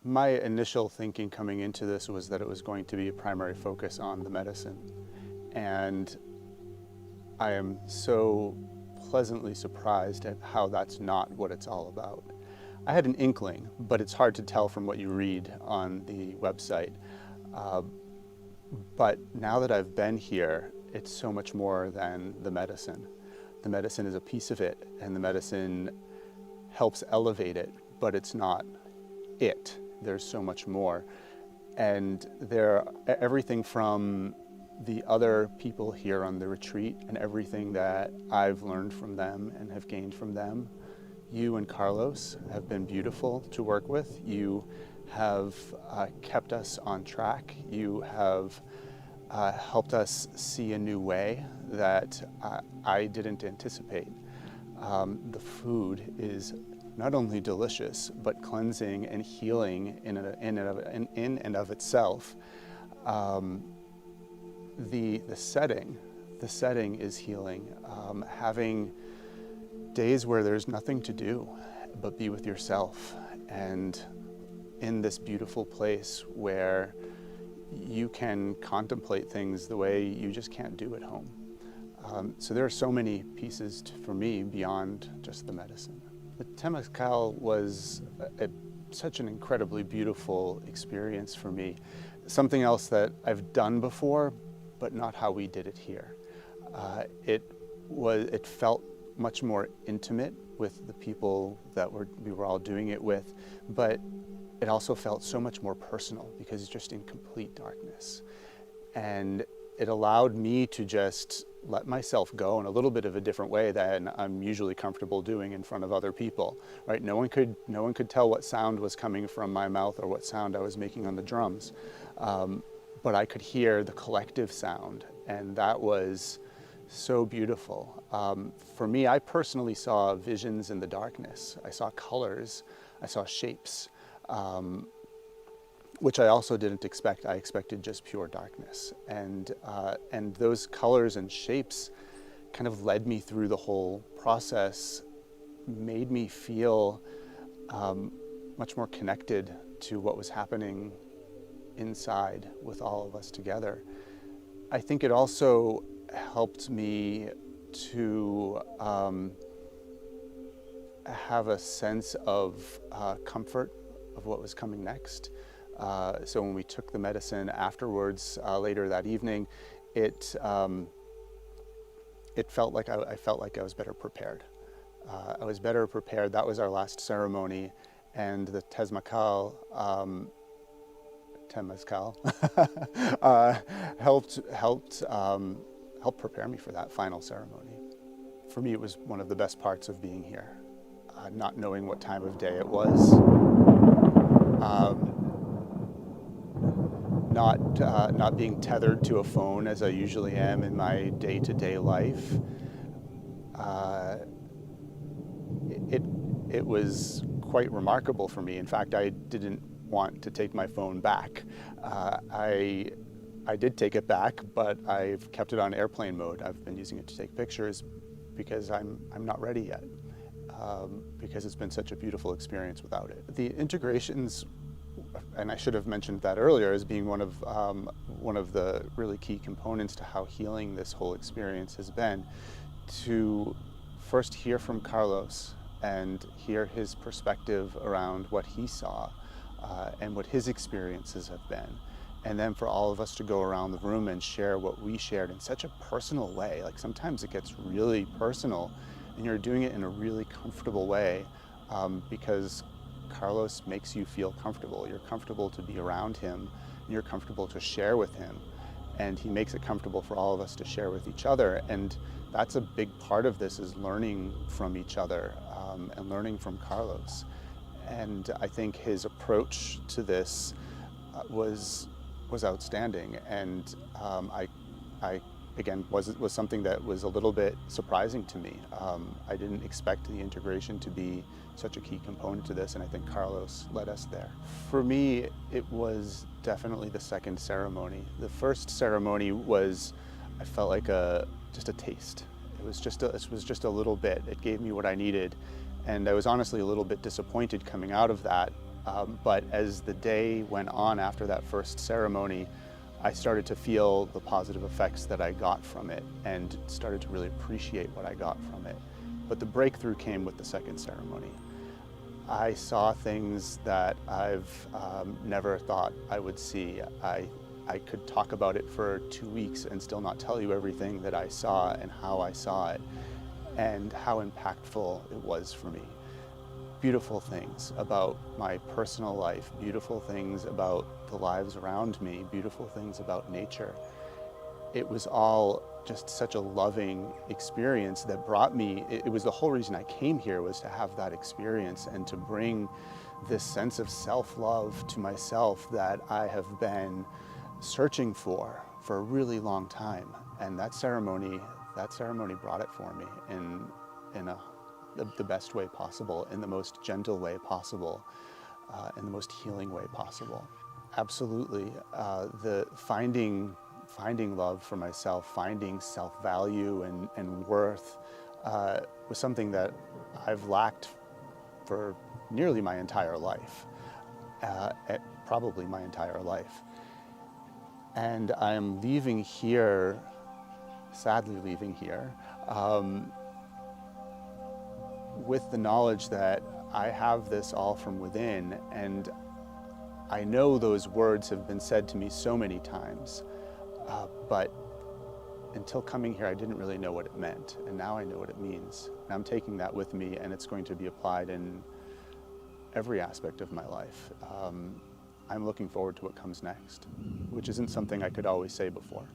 My initial thinking coming into this was that it was going to be a primary focus on the medicine. And I am so pleasantly surprised at how that's not what it's all about. I had an inkling, but it's hard to tell from what you read on the website. But now that I've been here, it's so much more than the medicine. The medicine is a piece of it, and the medicine helps elevate it, but it's not it. There's so much more. And everything from the other people here on the retreat and everything that I've learned from them and have gained from them. You and Carlos have been beautiful to work with. You have kept us on track. You have helped us see a new way that I didn't anticipate. The food is not only delicious, but cleansing and healing in and of itself. The setting is healing. Having days where there's nothing to do but be with yourself, and in this beautiful place where you can contemplate things the way you just can't do at home. So there are so many pieces for me beyond just the medicine. The Temazcal was such an incredibly beautiful experience for me. Something else that I've done before, but not how we did it here. It felt much more intimate with the people that we were all doing it with, but it also felt so much more personal because it's just in complete darkness. And it allowed me to just let myself go in a little bit of a different way than I'm usually comfortable doing in front of other people, right? No one could tell what sound was coming from my mouth or what sound I was making on the drums. But I could hear the collective sound, and that was so beautiful. For me, I personally saw visions in the darkness. I saw colors, I saw shapes, which I also didn't expect. I expected just pure darkness. And those colors and shapes kind of led me through the whole process, made me feel much more connected to what was happening inside with all of us together. I think it also helped me to have a sense of comfort of what was coming next. So when we took the medicine afterwards, later that evening, it felt like I felt like I was better prepared. I was better prepared. That was our last ceremony, and the Temazcal helped prepare me for that final ceremony. For me, it was one of the best parts of being here, not knowing what time of day it was, not being tethered to a phone as I usually am in my day-to-day life. It was quite remarkable for me. In fact, I didn't want to take my phone back. I did take it back, but I've kept it on airplane mode. I've been using it to take pictures because I'm not ready yet, because it's been such a beautiful experience without it. The integrations, and I should have mentioned that earlier, as being one of the really key components to how healing this whole experience has been, to first hear from Carlos and hear his perspective around what he saw and what his experiences have been. And then for all of us to go around the room and share what we shared in such a personal way. Like sometimes it gets really personal and you're doing it in a really comfortable way because Carlos makes you feel comfortable. You're comfortable to be around him, and you're comfortable to share with him. And he makes it comfortable for all of us to share with each other. And that's a big part of this, is learning from each other and learning from Carlos. And I think his approach to this was outstanding, and I again was something that was a little bit surprising to me. I didn't expect the integration to be such a key component to this, and I think Carlos led us there. For me, it was definitely the second ceremony. The first ceremony was, I felt like just a taste. It was just a little bit. It gave me what I needed, and I was honestly a little bit disappointed coming out of that But as the day went on after that first ceremony, I started to feel the positive effects that I got from it and started to really appreciate what I got from it. But the breakthrough came with the second ceremony. I saw things that I've never thought I would see. I could talk about it for 2 weeks and still not tell you everything that I saw and how I saw it and how impactful it was for me. Beautiful things about my personal life, beautiful things about the lives around me, beautiful things about nature. It was all just such a loving experience that brought me, it was the whole reason I came here, was to have that experience and to bring this sense of self-love to myself that I have been searching for a really long time. And that ceremony brought it for me in the best way possible, in the most gentle way possible, in the most healing way possible. Absolutely, the finding love for myself, finding self-value and worth was something that I've lacked for nearly my entire life, probably my entire life. And I'm leaving here, sadly leaving here, with the knowledge that I have this all from within, and I know those words have been said to me so many times, but until coming here I didn't really know what it meant, and now I know what it means. And I'm taking that with me, and it's going to be applied in every aspect of my life. I'm looking forward to what comes next, which isn't something I could always say before.